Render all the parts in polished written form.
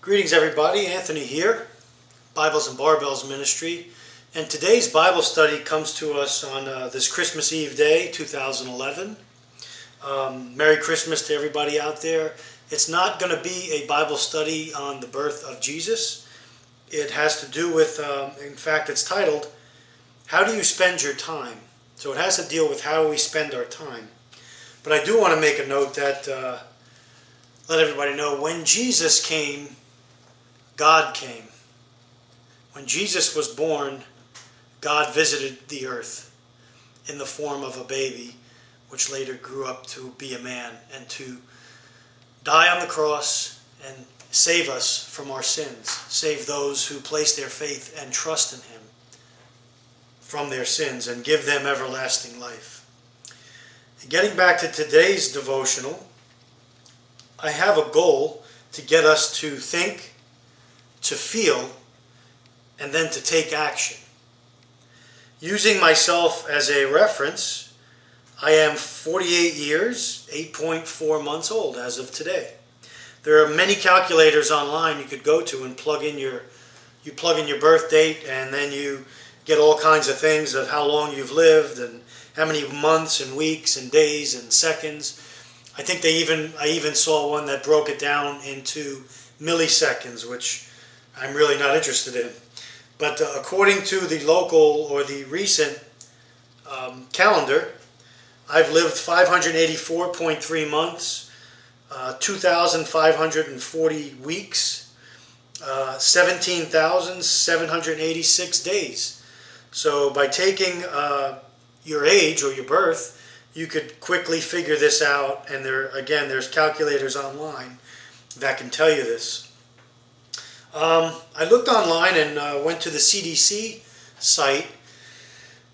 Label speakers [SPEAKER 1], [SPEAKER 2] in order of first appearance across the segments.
[SPEAKER 1] Greetings everybody, Anthony here, Bibles and Barbells Ministry, and today's Bible study comes to us on this Christmas Eve day, 2011. Merry Christmas to everybody out there. It's not going to be a Bible study on the birth of Jesus. It has to do with, in fact it's titled, How Do You Spend Your Time? So it has to deal with how we spend our time. But I do want to make a note that, let everybody know, when Jesus came, God came. When Jesus was born, God visited the earth in the form of a baby, which later grew up to be a man and to die on the cross and save us from our sins, save those who place their faith and trust in Him from their sins and give them everlasting life. And getting back to today's devotional, I have a goal to get us to think, to feel, and then to take action. Using myself as a reference, I am 48 years, 8.4 months old as of today. There are many calculators online you could go to and plug in your birth date, and then you get all kinds of things of how long you've lived and how many months and weeks and days and seconds. I think I even saw one that broke it down into milliseconds, which I'm really not interested in. But according to the local or the recent calendar, I've lived 584.3 months, 2,540 weeks, 17,786 days. So by taking your age or your birth, you could quickly figure this out, and there's calculators online that can tell you this. I looked online and went to the CDC site,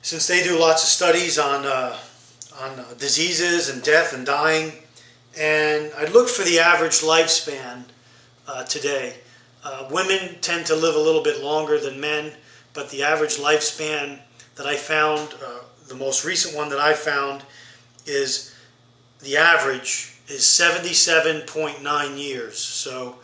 [SPEAKER 1] since they do lots of studies on diseases and death and dying, and I looked for the average lifespan today. Women tend to live a little bit longer than men, but the average lifespan that I found, the most recent one that I found, is the average is 77.9 years. So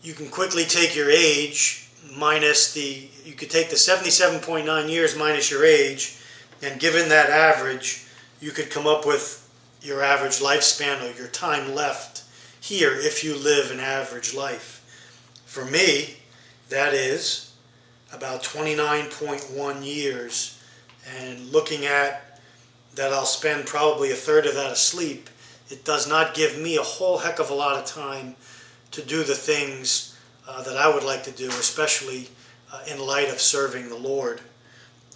[SPEAKER 1] you can quickly take your age minus you could take the 77.9 years minus your age, and given that average, you could come up with your average lifespan or your time left here if you live an average life. For me, that is about 29.1 years, and looking at that I'll spend probably a third of that asleep, it does not give me a whole heck of a lot of time to do the things that I would like to do, especially in light of serving the Lord.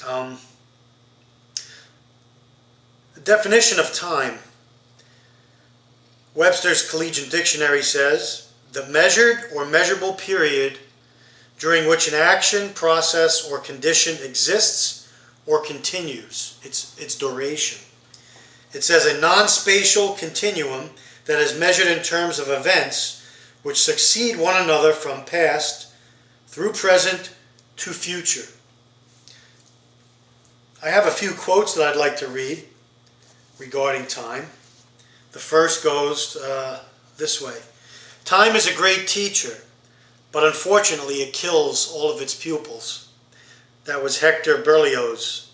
[SPEAKER 1] The definition of time. Webster's Collegiate Dictionary says, the measured or measurable period during which an action, process, or condition exists or continues. Its duration. It says a non-spatial continuum that is measured in terms of events which succeed one another from past through present to future. I have a few quotes that I'd like to read regarding time. The first goes this way. Time is a great teacher, but unfortunately it kills all of its pupils. That was Hector Berlioz.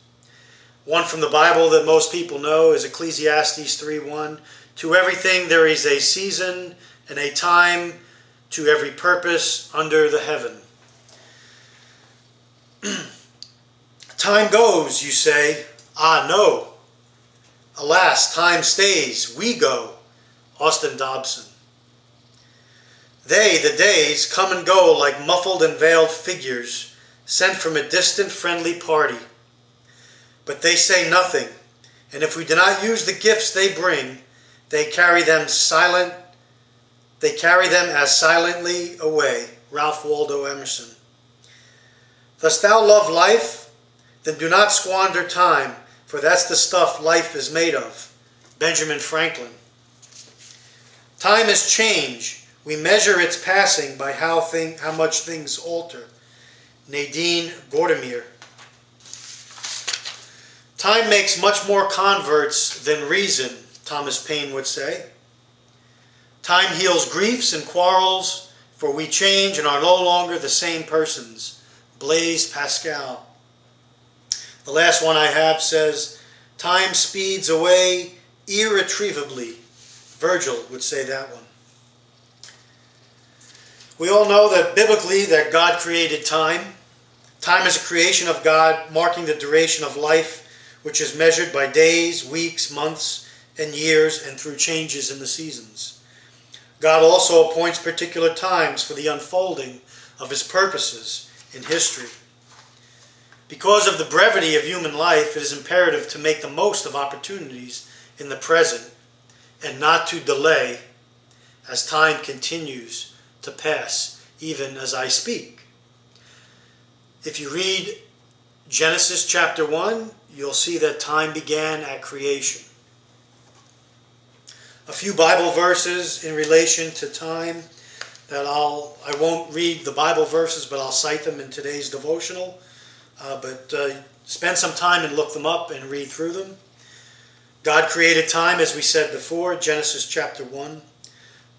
[SPEAKER 1] One from the Bible that most people know is Ecclesiastes 3:1. To everything there is a season and a time to every purpose under the heaven. Time goes, you say. Ah, no. Alas, time stays. We go. Austin Dobson. They, the days, come and go like muffled and veiled figures sent from a distant friendly party. But they say nothing, and if we do not use the gifts they bring, they carry them as silently away. Ralph Waldo Emerson. Dost thou love life? Then do not squander time, for that's the stuff life is made of. Benjamin Franklin. Time is change. We measure its passing by how much things alter. Nadine Gordimer. Time makes much more converts than reason, Thomas Paine would say. Time heals griefs and quarrels, for we change and are no longer the same persons. Blaise Pascal. The last one I have says, time speeds away irretrievably. Virgil would say that one. We all know that biblically that God created time. Time is a creation of God, marking the duration of life, which is measured by days, weeks, months, and years, and through changes in the seasons. God also appoints particular times for the unfolding of his purposes in history. Because of the brevity of human life, it is imperative to make the most of opportunities in the present and not to delay as time continues to pass, even as I speak. If you read Genesis chapter 1, you'll see that time began at creation. A few Bible verses in relation to time that I won't read the Bible verses, but I'll cite them in today's devotional. But spend some time and look them up and read through them. God created time, as we said before, Genesis chapter 1.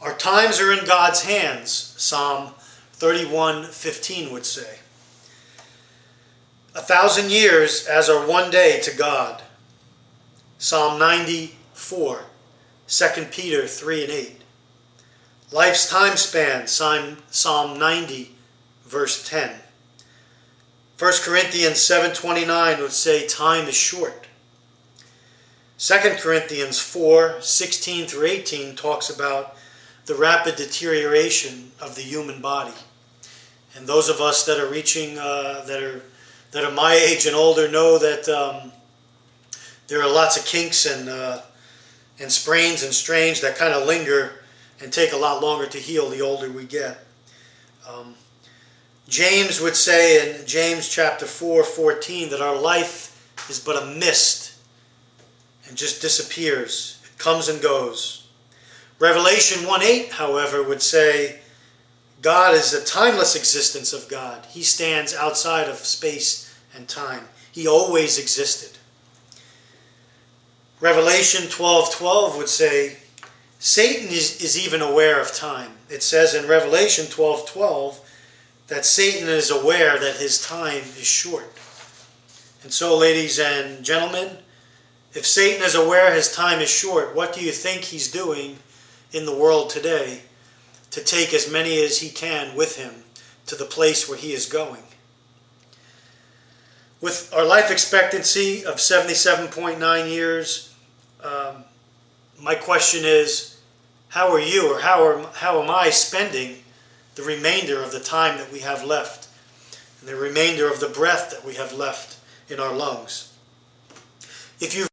[SPEAKER 1] Our times are in God's hands, Psalm 31:15 would say. 1,000 years as are one day to God, Psalm 94, 2 Peter 3:8. Life's time span, Psalm 90, verse 10. 1 Corinthians 7:29 would say time is short. 2 Corinthians 4:16 through 18 talks about the rapid deterioration of the human body. And those of us that are reaching, that are my age and older know that there are lots of kinks and sprains and strains that kind of linger and take a lot longer to heal the older we get. James would say in James chapter 4:14 that our life is but a mist and just disappears. It comes and goes. Revelation 1:8, however, would say God is the timeless existence of God. He stands outside of space and time. He always existed. Revelation 12:12 would say Satan is even aware of time. It says in Revelation 12:12 that Satan is aware that his time is short. And so, ladies and gentlemen, if Satan is aware his time is short, what do you think he's doing in the world today to take as many as he can with him to the place where he is going? With our life expectancy of 77.9 years, my question is, how are you, or how am I spending the remainder of the time that we have left, and the remainder of the breath that we have left in our lungs? If you've